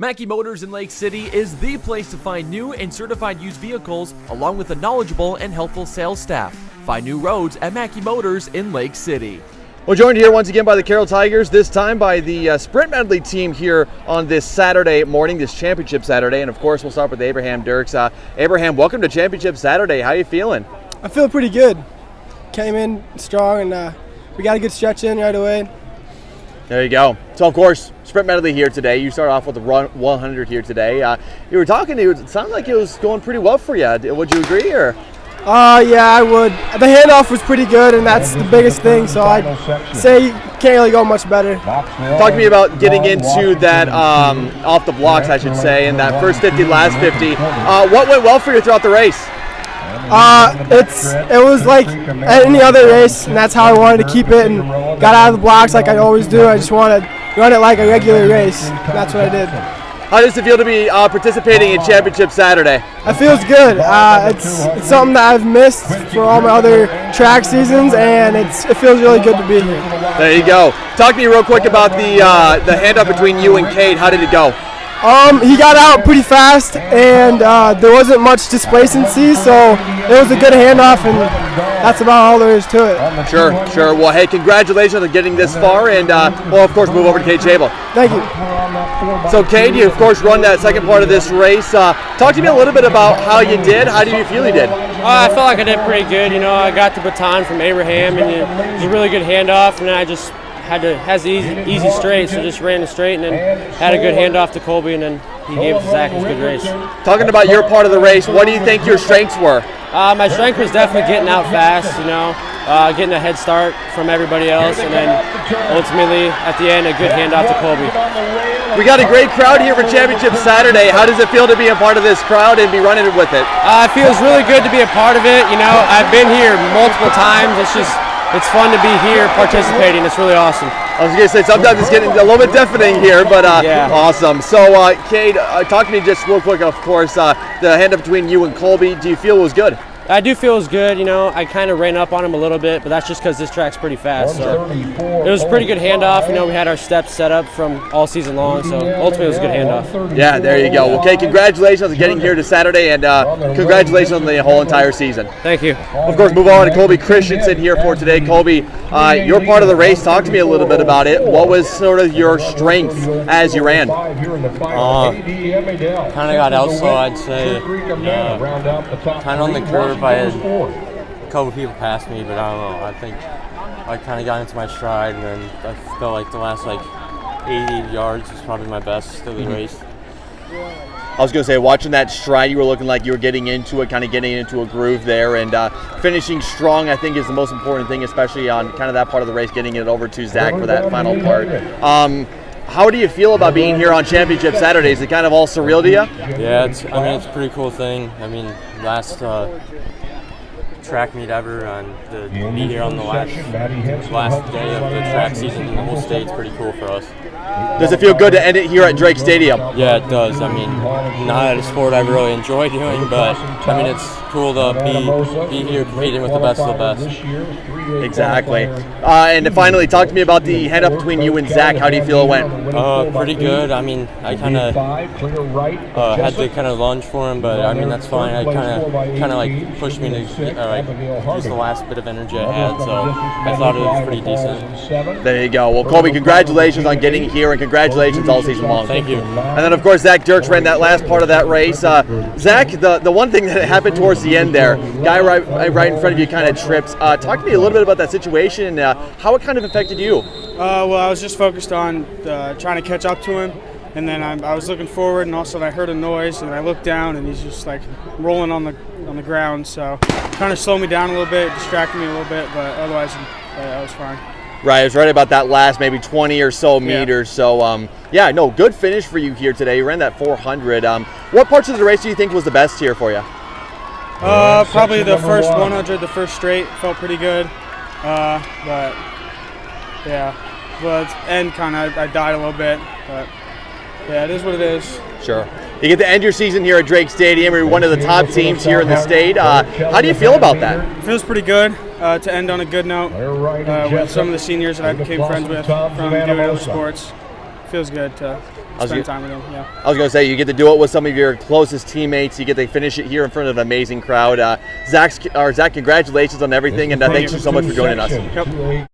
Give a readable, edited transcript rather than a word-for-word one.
Mackey Motors in Lake City is the place to find new and certified used vehicles, along with a knowledgeable and helpful sales staff. Find new roads at Mackey Motors in Lake City. We're joined here once again by the Carroll Tigers, this time by the Sprint Medley team here on this Saturday morning, this Championship Saturday. And of course, we'll start with Abraham Dirks. Abraham, welcome to Championship Saturday. How are you feeling? I feel pretty good. Came in strong and we got a good stretch in right away. There you go. So, of course, Sprint Medley here today. You start off with the run 100 here today. You were talking to you. It sounded like it was going pretty well for you. Would you agree? Or? Yeah, I would. The handoff was pretty good, and that's the biggest thing. So I'd say you can't really go much better. Talk to me about getting into that off the blocks, I should say, and that first 50, last 50. What went well for you throughout the race? It was like any other race, and that's how I wanted to keep it, and got out of the blocks like I always do. I just wanted to run it like a regular race. That's what I did. How does it feel to be participating in Championship Saturday? It feels good. It's something that I've missed for all my other track seasons, and it feels really good to be here. There you go. Talk to me real quick about the handoff between you and Cade. How did it go? He got out pretty fast, and there wasn't much displacency, so it was a good handoff, and that's about all there is to it. Sure. Well, hey, congratulations on getting this far, and we'll, of course, move over to Cade Schable. Thank you. So, Cade, you, of course, run that second part of this race. Talk to me a little bit about how you did. How do you feel you did? I felt like I did pretty good. You know, I got the baton from Abraham, and it was a really good handoff, and then I just has the easy straight, so just ran the straight and then had a good handoff to Colby, and then he gave it to Zach. It was a good race. Talking about your part of the race, what do you think your strengths were? My strength was definitely getting out fast, you know, getting a head start from everybody else, and then ultimately at the end a good handoff to Colby. We got a great crowd here for Championship Saturday. How does it feel to be a part of this crowd and be running with it? It feels really good to be a part of it. You know, I've been here multiple times. It's fun to be here participating. It's really awesome. I was going to say, sometimes it's getting a little bit deafening here, but yeah. Awesome. So, Cade, talk to me just real quick, of course, the handoff between you and Colby. Do you feel it was good? I do feel it was good. You know, I kind of ran up on him a little bit, but that's just because this track's pretty fast. So it was a pretty good handoff. You know, we had our steps set up from all season long, so ultimately it was a good handoff. Yeah, there you go. Okay, congratulations on getting here to Saturday, and congratulations on the whole entire season. Thank you. Of course, move on to Colby Christensen here for today. Colby, your part of the race, talk to me a little bit about it. What was sort of your strength as you ran? Kind of got out slow, I'd say. Kind of on the curve. I had a couple people pass me, but I don't know. I think I kind of got into my stride, and then I felt like the last 80 yards was probably my best of the race. I was going to say, watching that stride, you were looking like you were getting into it, kind of getting into a groove there, and finishing strong, I think, is the most important thing, especially on kind of that part of the race, getting it over to Zach for that final part. How do you feel about being here on Championship Saturday? Is it kind of all surreal to you? Yeah, it's a pretty cool thing. I mean, last track meet ever, and to be here on the last day of the track season in the whole state's pretty cool for us. Does it feel good to end it here at Dirkx Stadium? Yeah, it does. I mean, not a sport I really enjoy doing, but I mean, it's cool to be here competing with the best of the best. Exactly. And finally, talk to me about the handoff between you and Zach. How do you feel it went? Pretty good. I mean, I kind of had to kind of lunge for him, but I mean, that's fine. I kind of pushed me to use the last bit of energy I had, so I thought it was pretty decent. There you go. Well, Colby, congratulations on getting here, and congratulations all season long. Thank you. And then, of course, Zach Dirks ran that last part of that race. Zach, the one thing that happened towards the end there, guy right in front of you kind of trips. Talk to me a little bit about that situation and how it kind of affected you. Well, I was just focused on trying to catch up to him, and then I was looking forward, and all of a sudden I heard a noise, and I looked down, and he's just rolling on the ground. So kind of slowed me down a little bit, distracted me a little bit, but otherwise I was fine. Right, it was right about that last maybe 20 or so meters. So, good finish for you here today. You ran that 400. What parts of the race do you think was the best here for you? Probably the first 100, the first straight felt pretty good. But end kind of I died a little bit. But yeah, it is what it is. Sure. You get to end your season here at Dirkx Stadium. You're one of the top teams here in the state. How do you feel about that? It feels pretty good to end on a good note with some of the seniors that I became friends with from doing other sports. Feels good to spend time with him. Yeah. I was going to say, you get to do it with some of your closest teammates. You get to finish it here in front of an amazing crowd. Zach, congratulations on everything, and thanks so much for joining us. Yep.